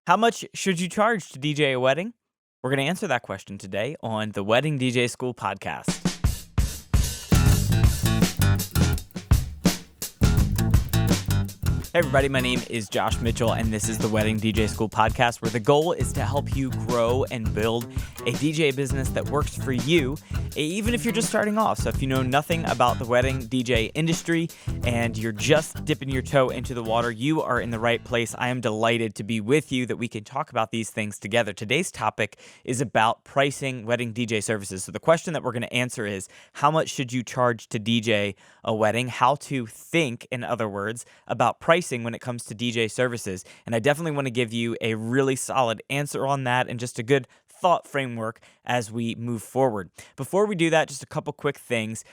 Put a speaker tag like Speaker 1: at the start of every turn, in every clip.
Speaker 1: How much should you charge to DJ a wedding? We're going to answer that question today on the Wedding DJ School podcast. Hey everybody, my name is Josh Mitchell, and this is the Wedding DJ School podcast, where the goal is to help you grow and build a DJ business that works for you, even if you're just starting off. So if you know nothing about the wedding DJ industry and you're just dipping your toe into the water, you are in the right place. I am delighted to be with you that we can talk about these things together. Today's topic is about pricing wedding DJ services. So the question that we're going to answer is, how much should you charge to DJ a wedding? How to think, in other words, about pricing when it comes to DJ services. And I definitely want to give you a really solid answer on that and just a good thought framework as we move forward. Before we do that, just a couple quick things.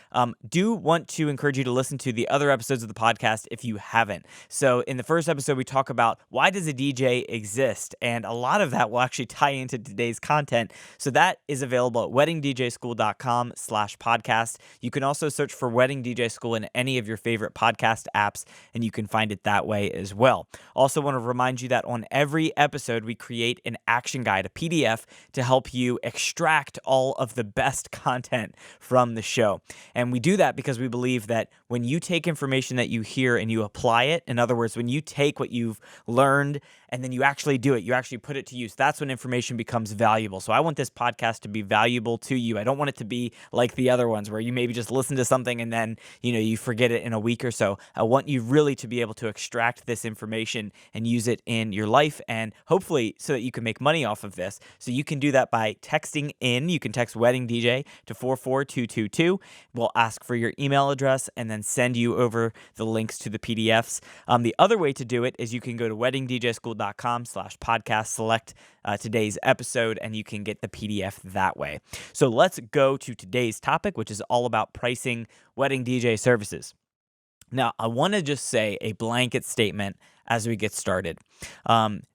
Speaker 1: Do want to encourage you to listen to the other episodes of the podcast if you haven't. So in the first episode, we talk about why does a DJ exist? And a lot of that will actually tie into today's content. So that is available at weddingdjschool.com/podcast. You can also search for Wedding DJ School in any of your favorite podcast apps, and you can find it that way as well. Also want to remind you that on every episode, we create an action guide, a PDF, to help you extract all of the best content from the show. And we do that because we believe that when you take information that you hear and you apply it, in other words, when you take what you've learned and then you actually do it, you actually put it to use, that's when information becomes valuable. So I want this podcast to be valuable to you. I don't want it to be like the other ones where you maybe just listen to something and then, you forget it in a week or so. I want you really to be able to extract this information and use it in your life, and hopefully so that you can make money off of this. So you can do that by texting in. You can text Wedding DJ to 44222. We'll ask for your email address and then send you over the links to the PDFs. The other way to do it is you can go to weddingdjschool.com/podcast, select today's episode, and you can get the PDF that way. So let's go to today's topic, which is all about pricing wedding DJ services. Now, I want to just say a blanket statement as we get started.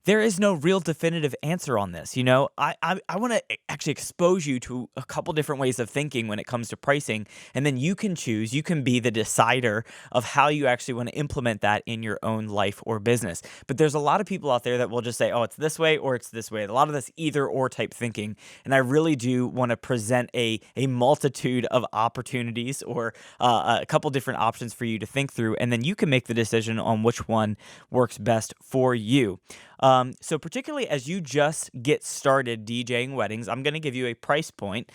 Speaker 1: There is no real definitive answer on this. I want to actually expose you to a couple different ways of thinking when it comes to pricing, and then you can choose, you can be the decider of how you actually want to implement that in your own life or business. But there's a lot of people out there that will just say, oh, it's this way or it's this way. A lot of this either or type thinking. And I really do want to present a multitude of opportunities or a couple different options for you to think through, and then you can make the decision on which one works best for you. So particularly as you just get started DJing weddings, I'm going to give you a price point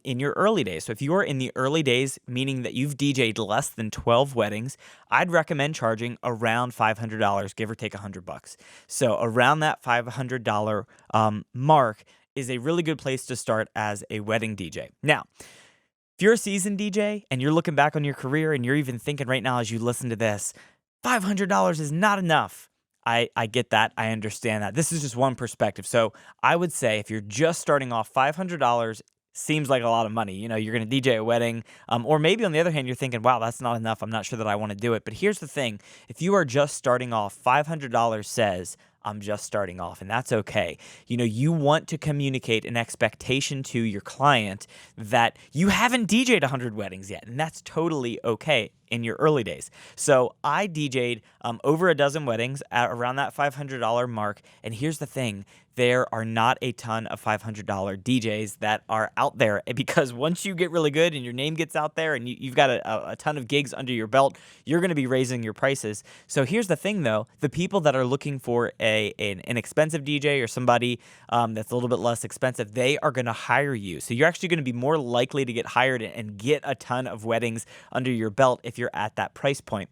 Speaker 1: in your early days. So if you are in the early days, meaning that you've DJed less than 12 weddings, I'd recommend charging around $500, give or take $100. So around that $500 mark is a really good place to start as a wedding DJ. Now, if you're a seasoned DJ and you're looking back on your career and you're even thinking right now as you listen to this, $500 is not enough. I get that. I understand that. This is just one perspective. So I would say if you're just starting off, $500 seems like a lot of money. You're going to DJ a wedding, or maybe on the other hand, you're thinking, wow, that's not enough. I'm not sure that I want to do it. But here's the thing. If you are just starting off, $500 says, I'm just starting off, and that's okay. You want to communicate an expectation to your client that you haven't DJed 100 weddings yet, and that's totally okay in your early days. So I DJed over a dozen weddings at around that $500 mark, and here's the thing. There are not a ton of $500 DJs that are out there, because once you get really good and your name gets out there and you've got a ton of gigs under your belt, you're going to be raising your prices. So here's the thing, though. The people that are looking for an expensive DJ or somebody that's a little bit less expensive, they are going to hire you. So you're actually going to be more likely to get hired and get a ton of weddings under your belt if you're at that price point.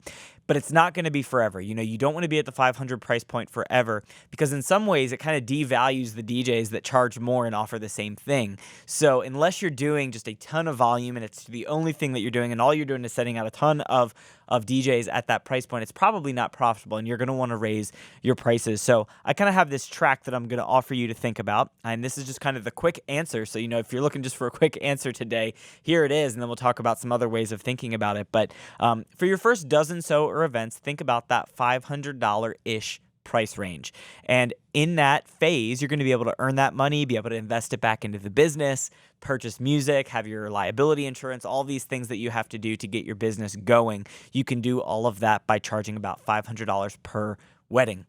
Speaker 1: But it's not going to be forever. You don't want to be at the 500 price point forever, because in some ways it kind of devalues the DJs that charge more and offer the same thing. So unless you're doing just a ton of volume and it's the only thing that you're doing and all you're doing is setting out a ton of DJs at that price point, it's probably not profitable and you're going to want to raise your prices. So I kind of have this track that I'm going to offer you to think about. And this is just kind of the quick answer. So, if you're looking just for a quick answer today, here it is. And then we'll talk about some other ways of thinking about it. But for your first dozen or events, think about that $500-ish price range. And in that phase, you're going to be able to earn that money, be able to invest it back into the business, purchase music, have your liability insurance, all these things that you have to do to get your business going. You can do all of that by charging about $500 per wedding.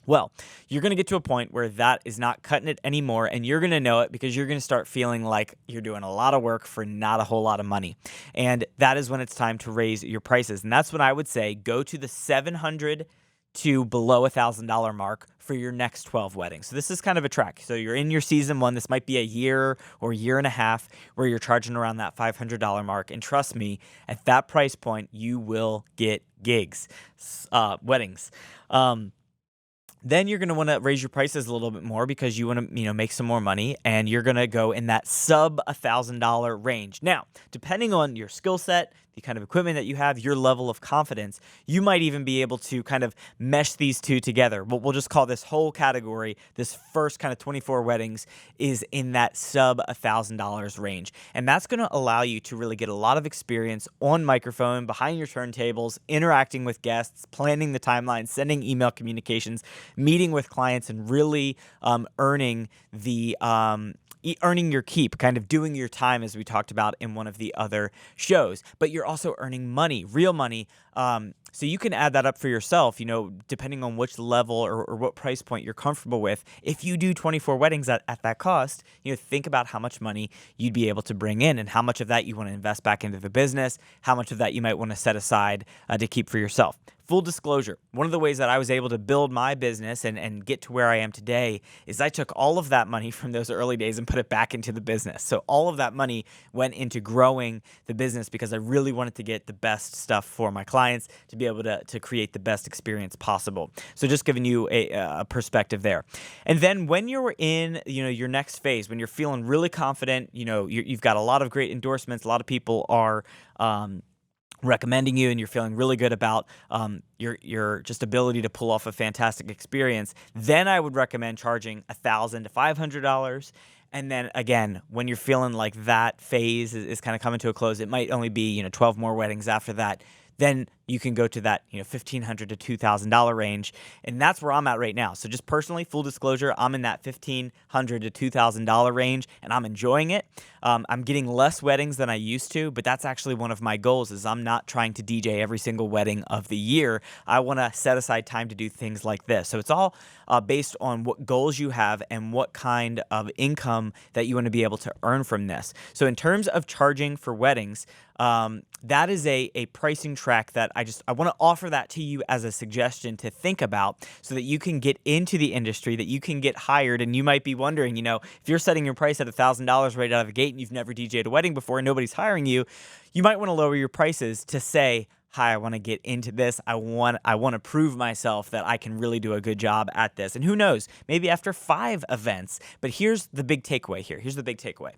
Speaker 1: Well, you're going to get to a point where that is not cutting it anymore, and you're going to know it because you're going to start feeling like you're doing a lot of work for not a whole lot of money. And that is when it's time to raise your prices. And that's when I would say go to the 700 to below $1,000 mark for your next 12 weddings. So this is kind of a track. So you're in your season one. This might be a year or year and a half where you're charging around that $500 mark. And trust me, at that price point, you will get gigs, weddings. Then you're going to want to raise your prices a little bit more because you want to, make some more money, and you're going to go in that sub $1,000 range. Now, depending on your skill set, the kind of equipment that you have, your level of confidence, you might even be able to kind of mesh these two together. We'll just call this whole category, this first kind of 24 weddings is in that sub $1,000 range. And that's going to allow you to really get a lot of experience on microphone, behind your turntables, interacting with guests, planning the timeline, sending email communications, meeting with clients, and really earning your keep, kind of doing your time, as we talked about in one of the other shows. But you're also earning money, real money. So you can add that up for yourself, depending on which level or what price point you're comfortable with. If you do 24 weddings at that cost, think about how much money you'd be able to bring in and how much of that you want to invest back into the business, how much of that you might want to set aside to keep for yourself. Full disclosure, one of the ways that I was able to build my business and get to where I am today is I took all of that money from those early days and put it back into the business. So all of that money went into growing the business because I really wanted to get the best stuff for my clients to be able to create the best experience possible. So just giving you a perspective there. And then when you're in, your next phase, when you're feeling really confident, you've got a lot of great endorsements, a lot of people are recommending you, and you're feeling really good about your just ability to pull off a fantastic experience, then I would recommend charging $1,000 to $500. And then again, when you're feeling like that phase is kind of coming to a close, it might only be 12 more weddings after that. Then you can go to that $1,500 to $2,000 range, and that's where I'm at right now. So just personally, full disclosure, I'm in that $1,500 to $2,000 range, and I'm enjoying it. I'm getting less weddings than I used to, but that's actually one of my goals. Is I'm not trying to DJ every single wedding of the year. I want to set aside time to do things like this. So it's all based on what goals you have and what kind of income that you want to be able to earn from this. So in terms of charging for weddings, that is a pricing track that I want to offer that to you as a suggestion to think about so that you can get into the industry, that you can get hired. And you might be wondering, if you're setting your price at $1,000 right out of the gate and you've never DJed a wedding before and nobody's hiring you, you might want to lower your prices to say, hi, I want to get into this. I want to prove myself that I can really do a good job at this. And who knows, maybe after 5 events. But here's the big takeaway here. Here's the big takeaway.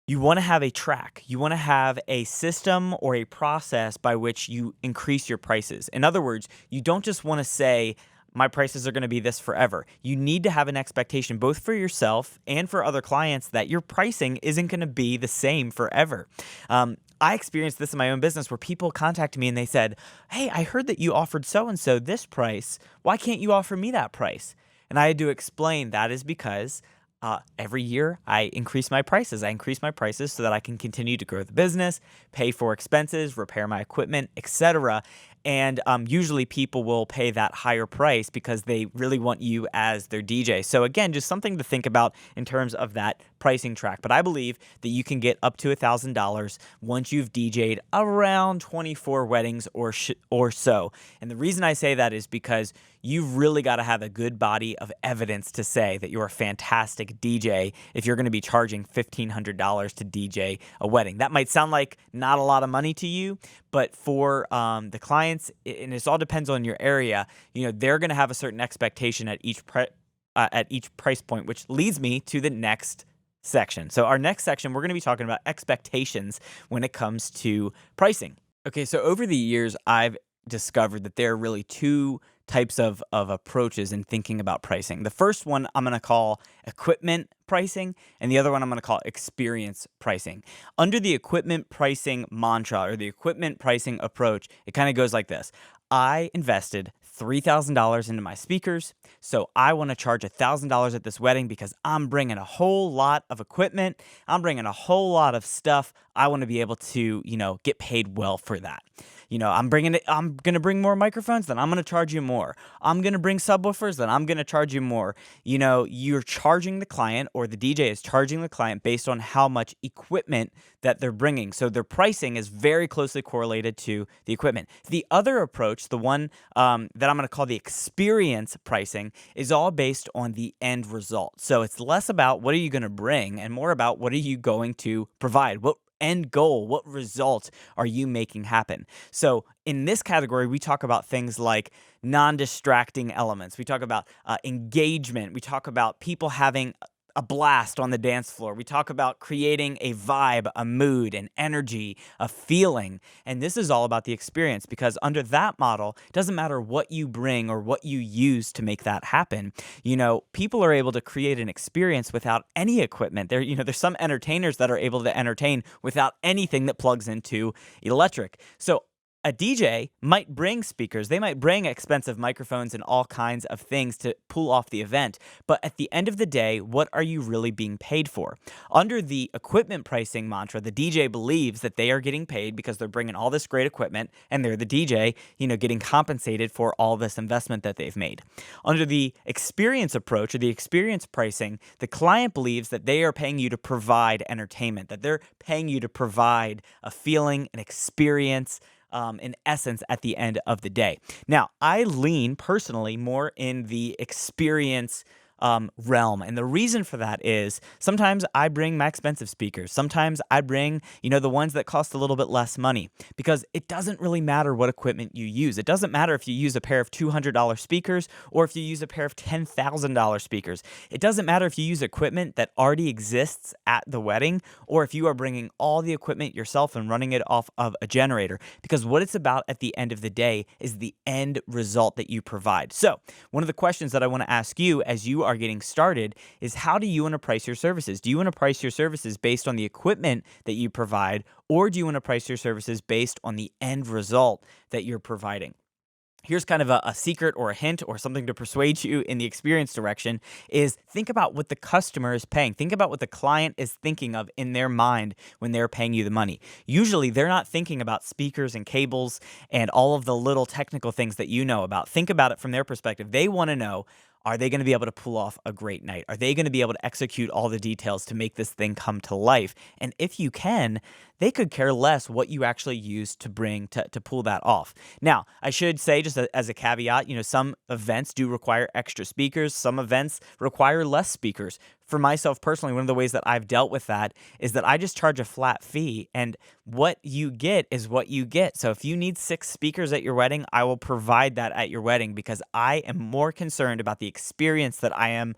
Speaker 1: You want to have a track. You want to have a system or a process by which you increase your prices. In other words, you don't just want to say, my prices are going to be this forever. You need to have an expectation both for yourself and for other clients that your pricing isn't going to be the same forever. I experienced this in my own business where people contacted me and they said, hey, I heard that you offered so-and-so this price. Why can't you offer me that price? And I had to explain that is because every year I increase my prices. I increase my prices so that I can continue to grow the business, pay for expenses, repair my equipment, etc. And usually people will pay that higher price because they really want you as their DJ. So again, just something to think about in terms of that pricing track. But I believe that you can get up to $1,000 once you've DJ'd around 24 weddings or so. And the reason I say that is because you've really got to have a good body of evidence to say that you're a fantastic DJ if you're going to be charging $1,500 to DJ a wedding. That might sound like not a lot of money to you, but for the clients, and it all depends on your area, they're going to have a certain expectation at each price point, which leads me to the next section. So our next section, we're going to be talking about expectations when it comes to pricing. Okay, so over the years, I've discovered that there are really 2 types of approaches in thinking about pricing. The first one I'm going to call equipment pricing, and the other one I'm going to call experience pricing. Under the equipment pricing mantra or the equipment pricing approach, it kind of goes like this. I invested $3,000 into my speakers, so I want to charge $1,000 at this wedding because I'm bringing a whole lot of equipment. I'm bringing a whole lot of stuff. I want to be able to, get paid well for that. I'm going to bring more microphones, then I'm going to charge you more. I'm going to bring subwoofers, then I'm going to charge you more. You're charging the client, or the DJ is charging the client based on how much equipment that they're bringing. So their pricing is very closely correlated to the equipment. The other approach, the one that I'm going to call the experience pricing, is all based on the end result. So it's less about what are you going to bring and more about what are you going to provide. What end goal, what result are you making happen? So in this category, we talk about things like non-distracting elements. We talk about engagement. We talk about people having a blast on the dance floor. We talk about creating a vibe, a mood, an energy, a feeling. And this is all about the experience, because under that model, it doesn't matter what you bring or what you use to make that happen. People are able to create an experience without any equipment. There's some entertainers that are able to entertain without anything that plugs into electric. So a DJ might bring speakers, they might bring expensive microphones and all kinds of things to pull off the event, but at the end of the day, what are you really being paid for? Under the equipment pricing mantra, the DJ believes that they are getting paid because they're bringing all this great equipment, and they're the DJ, getting compensated for all this investment that they've made. Under the experience approach, or the experience pricing, the client believes that they are paying you to provide entertainment, that they're paying you to provide a feeling, an experience, in essence, at the end of the day. Now, I lean personally more in the experience realm. And the reason for that is sometimes I bring my expensive speakers. Sometimes I bring, the ones that cost a little bit less money, because it doesn't really matter what equipment you use. It doesn't matter if you use a pair of $200 speakers or if you use a pair of $10,000 speakers. It doesn't matter if you use equipment that already exists at the wedding or if you are bringing all the equipment yourself and running it off of a generator, because what it's about at the end of the day is the end result that you provide. So one of the questions that I want to ask you as you are getting started is, how do you want to price your services? Do you want to price your services based on the equipment that you provide, or do you want to price your services based on the end result that you're providing? Here's kind of a secret or a hint or something to persuade you in the experience direction is think about what the customer is paying. Think about what the client is thinking of in their mind when they're paying you the money. Usually they're not thinking about speakers and cables and all of the little technical things that you know about. Think about it from their perspective. They want to know, are they going to be able to pull off a great night? Are they going to be able to execute all the details to make this thing come to life? And if you can, they could care less what you actually use to bring to pull that off. Now, I should say, just as a caveat, some events do require extra speakers. Some events require less speakers. For myself personally, one of the ways that I've dealt with that is that I just charge a flat fee, and what you get is what you get. So if you need 6 speakers at your wedding, I will provide that at your wedding, because I am more concerned about the experience that I am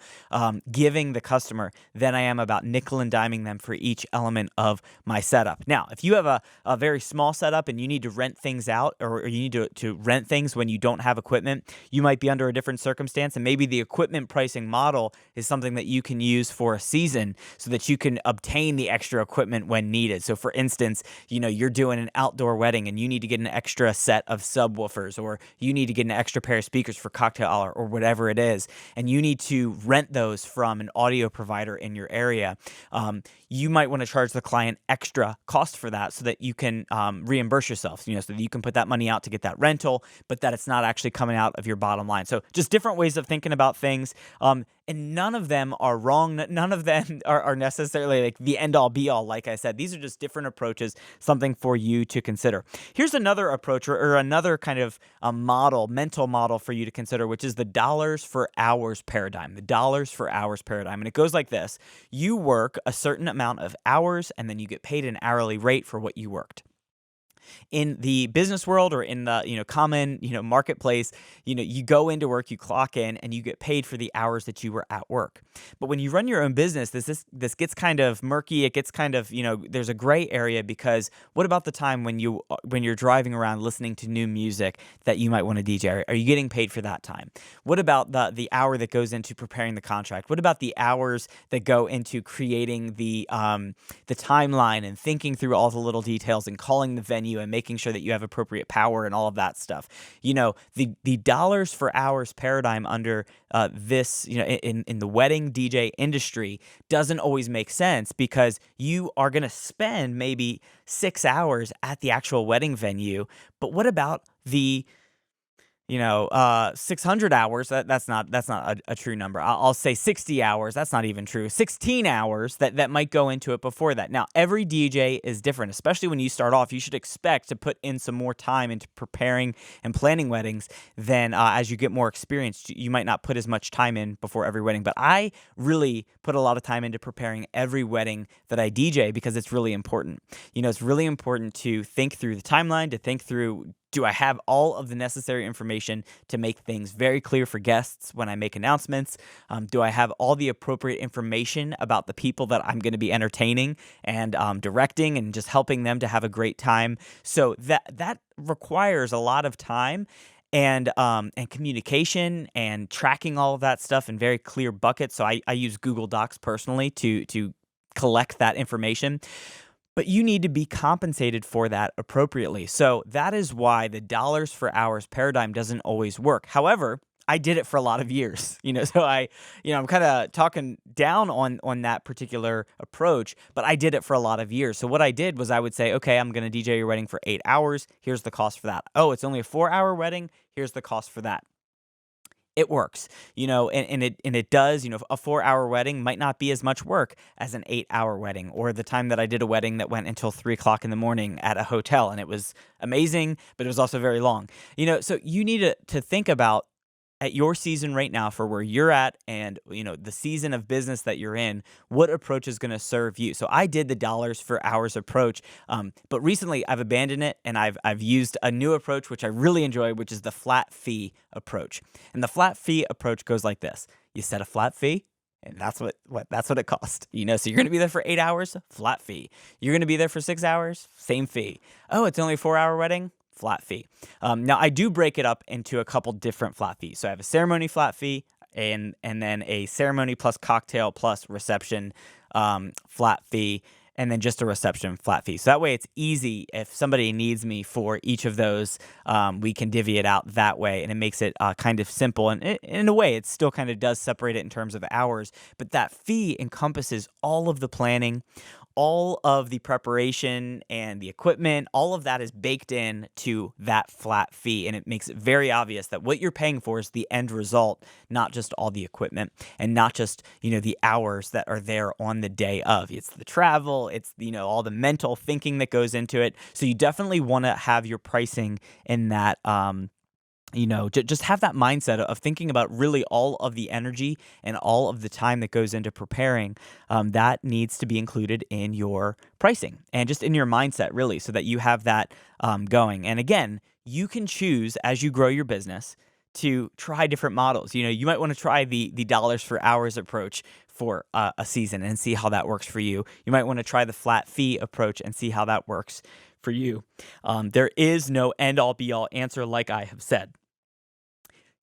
Speaker 1: giving the customer than I am about nickel and diming them for each element of my setup. Now, if you have a very small setup and you need to rent things out, or you need to rent things when you don't have equipment, you might be under a different circumstance, and maybe the equipment pricing model is something that you can use for a season so that you can obtain the extra equipment when needed. So for instance, you're doing an outdoor wedding and you need to get an extra set of subwoofers, or you need to get an extra pair of speakers for cocktail hour, or whatever it is, and you need to rent those from an audio provider in your area. You might want to charge the client extra cost for that so that you can reimburse yourself, so that you can put that money out to get that rental, but that it's not actually coming out of your bottom line. So just different ways of thinking about things. And none of them are wrong. None of them are necessarily like the end all be all. Like I said, these are just different approaches, something for you to consider. Here's another approach, or another kind of mental model for you to consider, which is the dollars for hours paradigm. The dollars for hours paradigm. And it goes like this. You work a certain amount of hours, and then you get paid an hourly rate for what you worked. In the business world, or in the common marketplace, you go into work, you clock in, and you get paid for the hours that you were at work. But when you run your own business, this gets kind of murky. It gets kind of there's a gray area, because what about the time when you're driving around listening to new music that you might want to DJ? Are you getting paid for that time? What about the hour that goes into preparing the contract? What about the hours that go into creating the timeline and thinking through all the little details and calling the venue venue and making sure that you have appropriate power and all of that stuff. The dollars for hours paradigm under this, in the wedding DJ industry doesn't always make sense, because you are going to spend maybe 6 hours at the actual wedding venue. But what about the 600 hours? That's not a true number. I'll say 60 hours. That's not even true. 16 hours that might go into it before that. Now, every DJ is different, especially when you start off. You should expect to put in some more time into preparing and planning weddings than as you get more experienced. You might not put as much time in before every wedding, but I really put a lot of time into preparing every wedding that I DJ, because it's really important. It's really important to think through the timeline, to think through, do I have all of the necessary information to make things very clear for guests when I make announcements? Do I have all the appropriate information about the people that I'm going to be entertaining and directing, and just helping them to have a great time? So that requires a lot of time and communication and tracking all of that stuff in very clear buckets. So I use Google Docs personally to collect that information. But you need to be compensated for that appropriately. So that is why the dollars for hours paradigm doesn't always work. However, I did it for a lot of years, so I'm kind of talking down on that particular approach, but I did it for a lot of years. So what I did was I would say, okay, I'm going to DJ your wedding for 8 hours. Here's the cost for that. Oh, it's only a 4-hour wedding. Here's the cost for that. It works, and it does. A 4-hour wedding might not be as much work as an 8-hour wedding, or the time that I did a wedding that went until 3 o'clock in the morning at a hotel, and it was amazing, but it was also very long. So you need to think about, at your season right now, for where you're at, and the season of business that you're in, what approach is going to serve you. So I did the dollars for hours approach, but recently I've abandoned it, and I've used a new approach which I really enjoy, which is the flat fee approach. And the flat fee approach goes like this: you set a flat fee, and that's what it costs. So you're going to be there for 8 hours, flat fee. You're going to be there for 6 hours, same fee. Oh, it's only a 4-hour wedding, flat fee. Now, I do break it up into a couple different flat fees. So I have a ceremony flat fee, and then a ceremony plus cocktail plus reception flat fee, and then just a reception flat fee. So that way it's easy. If somebody needs me for each of those, we can divvy it out that way, and it makes it kind of simple. And in a way, it still kind of does separate it in terms of hours, but that fee encompasses all of the planning, all of the preparation and the equipment. All of that is baked in to that flat fee, and it makes it very obvious that what you're paying for is the end result, not just all the equipment, and not just the hours that are there on the day of. It's the travel, it's all the mental thinking that goes into it. So you definitely want to have your pricing in that just have that mindset of thinking about really all of the energy and all of the time that goes into preparing. That needs to be included in your pricing and just in your mindset, really, so that you have that going. And again, you can choose, as you grow your business, to try different models. You might want to try the dollars for hours approach for a season and see how that works for you. You might want to try the flat fee approach and see how that works for you. There is no end-all be-all answer, like I have said.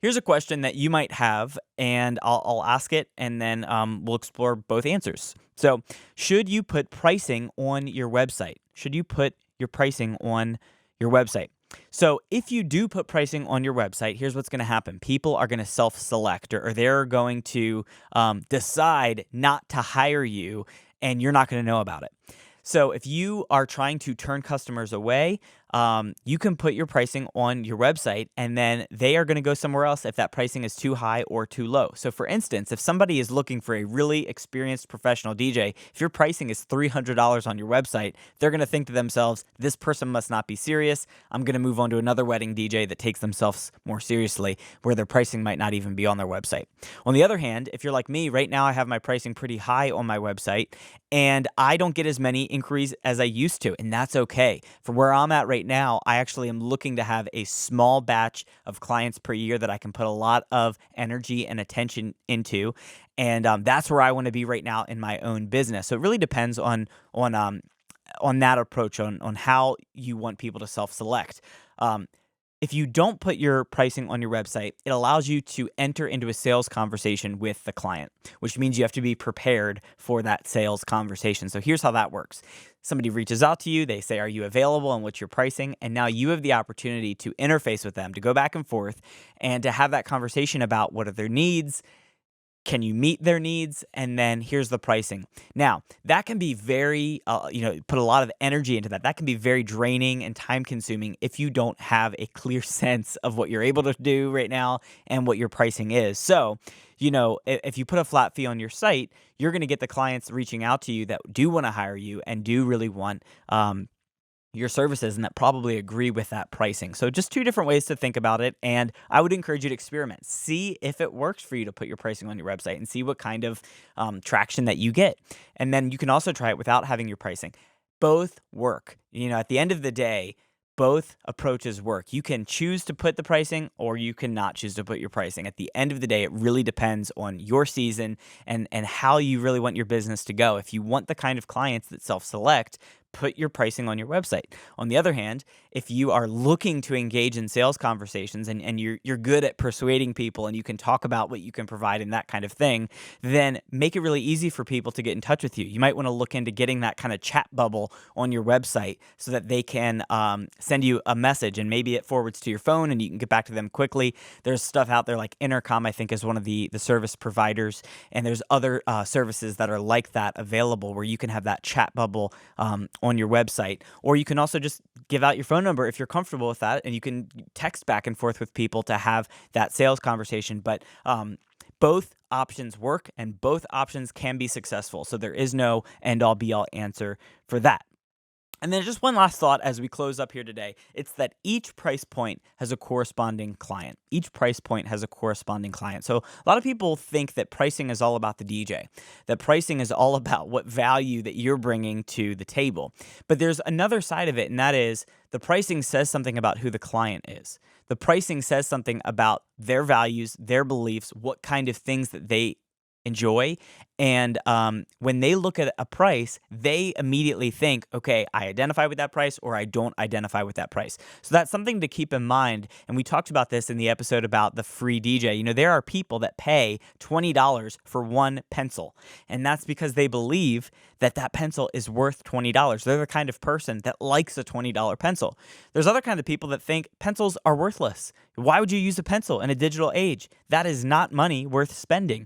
Speaker 1: Here's a question that you might have, and I'll ask it, and then we'll explore both answers. So, should you put pricing on your website? Should you put your pricing on your website? So, if you do put pricing on your website, here's what's going to happen. People are going to self-select, or they're going to decide not to hire you, and you're not going to know about it. So if you are trying to turn customers away, you can put your pricing on your website, and then they are going to go somewhere else if that pricing is too high or too low. So for instance, if somebody is looking for a really experienced professional DJ, if your pricing is $300 on your website, they're going to think to themselves, this person must not be serious. I'm going to move on to another wedding DJ that takes themselves more seriously, where their pricing might not even be on their website. On the other hand, if you're like me, right now I have my pricing pretty high on my website, and I don't get as many inquiries as I used to, and that's okay. For where I'm at right now, I actually am looking to have a small batch of clients per year that I can put a lot of energy and attention into, and that's where I want to be right now in my own business. So it really depends on that approach, on how you want people to self-select. If you don't put your pricing on your website, it allows you to enter into a sales conversation with the client, which means you have to be prepared for that sales conversation. So here's how that works. Somebody reaches out to you, they say, "Are you available and what's your pricing?" And now you have the opportunity to interface with them, to go back and forth and to have that conversation about what are their needs. Can you meet their needs? And then here's the pricing. Now, that can be very, put a lot of energy into that. That can be very draining and time consuming if you don't have a clear sense of what you're able to do right now and what your pricing is. So, if you put a flat fee on your site, you're going to get the clients reaching out to you that do want to hire you and do really want, your services and that probably agree with that pricing. So just two different ways to think about it. And I would encourage you to experiment. See if it works for you to put your pricing on your website and see what kind of traction that you get. And then you can also try it without having your pricing. Both work. At the end of the day, both approaches work. You can choose to put the pricing or you cannot choose to put your pricing. At the end of the day, it really depends on your season and how you really want your business to go. If you want the kind of clients that self-select, put your pricing on your website. On the other hand, if you are looking to engage in sales conversations and you're good at persuading people and you can talk about what you can provide and that kind of thing, then make it really easy for people to get in touch with you. You might want to look into getting that kind of chat bubble on your website so that they can send you a message and maybe it forwards to your phone and you can get back to them quickly. There's stuff out there like Intercom, I think, is one of the service providers, and there's other services that are like that available where you can have that chat bubble on your website. Or you can also just give out your phone number if you're comfortable with that, and you can text back and forth with people to have that sales conversation. But both options work and both options can be successful. So there is no end all be all answer for that. And then just one last thought as we close up here today. It's that each price point has a corresponding client. Each price point has a corresponding client. So a lot of people think that pricing is all about the DJ, that pricing is all about what value that you're bringing to the table. But there's another side of it, and that is the pricing says something about who the client is. The pricing says something about their values, their beliefs, what kind of things that they enjoy. And when they look at a price, they immediately think, okay, I identify with that price or I don't identify with that price. So that's something to keep in mind. And we talked about this in the episode about the free DJ. There are people that pay $20 for one pencil. And that's because they believe that that pencil is worth $20. They're the kind of person that likes a $20 pencil. There's other kind of people that think pencils are worthless. Why would you use a pencil in a digital age? That is not money worth spending.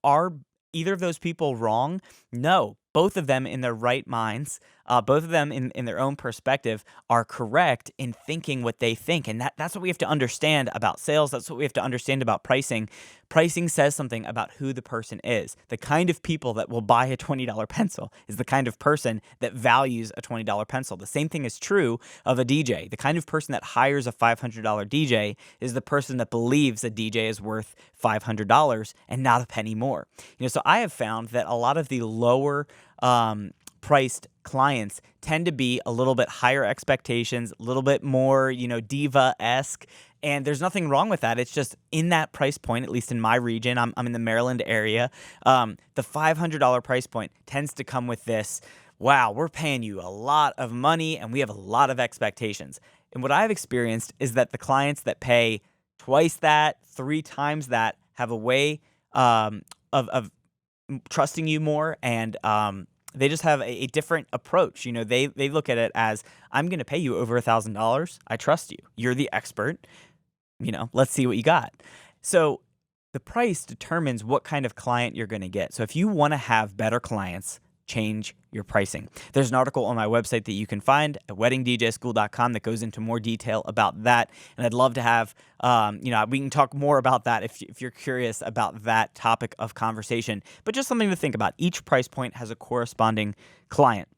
Speaker 1: Are either of those people wrong? No. Both of them in their right minds, both of them in their own perspective are correct in thinking what they think. And that's what we have to understand about sales. That's what we have to understand about pricing. Pricing says something about who the person is. The kind of people that will buy a $20 pencil is the kind of person that values a $20 pencil. The same thing is true of a DJ. The kind of person that hires a $500 DJ is the person that believes a DJ is worth $500 and not a penny more. So I have found that a lot of the lower priced clients tend to be a little bit higher expectations, a little bit more, diva-esque. And there's nothing wrong with that. It's just in that price point, at least in my region, I'm in the Maryland area, the $500 price point tends to come with this, wow, we're paying you a lot of money and we have a lot of expectations. And what I've experienced is that the clients that pay twice that, 3 times that, have a way of trusting you more, and they just have a different approach. They look at it as, I'm going to pay you over $1,000. I trust you. You're the expert. Let's see what you got. So the price determines what kind of client you're going to get. So if you want to have better clients, change your pricing. There's an article on my website that you can find at weddingdjschool.com that goes into more detail about that. And I'd love to have, we can talk more about that if you're curious about that topic of conversation. But just something to think about. Each price point has a corresponding client.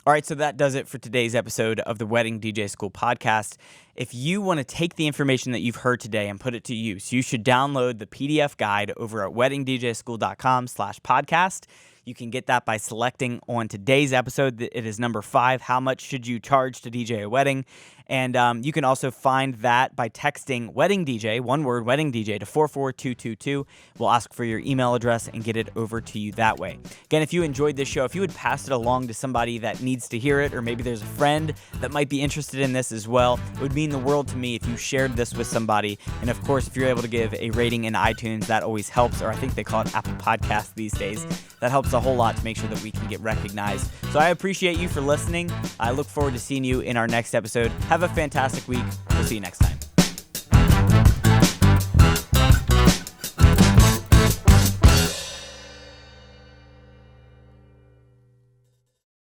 Speaker 1: All right, so that does it for today's episode of the Wedding DJ School podcast. If you want to take the information that you've heard today and put it to use, you should download the PDF guide over at weddingdjschool.com/podcast. You can get that by selecting on today's episode. It is number 5, how much should you charge to DJ a wedding? And you can also find that by texting Wedding DJ, one word, Wedding DJ, to 44222. We'll ask for your email address and get it over to you that way. Again, if you enjoyed this show, if you would pass it along to somebody that needs to hear it, or maybe there's a friend that might be interested in this as well, it would mean the world to me if you shared this with somebody. And of course, if you're able to give a rating in iTunes, that always helps, or I think they call it Apple Podcasts these days. That helps a whole lot to make sure that we can get recognized. So I appreciate you for listening. I look forward to seeing you in our next episode. Have a fantastic week. We'll see you next time.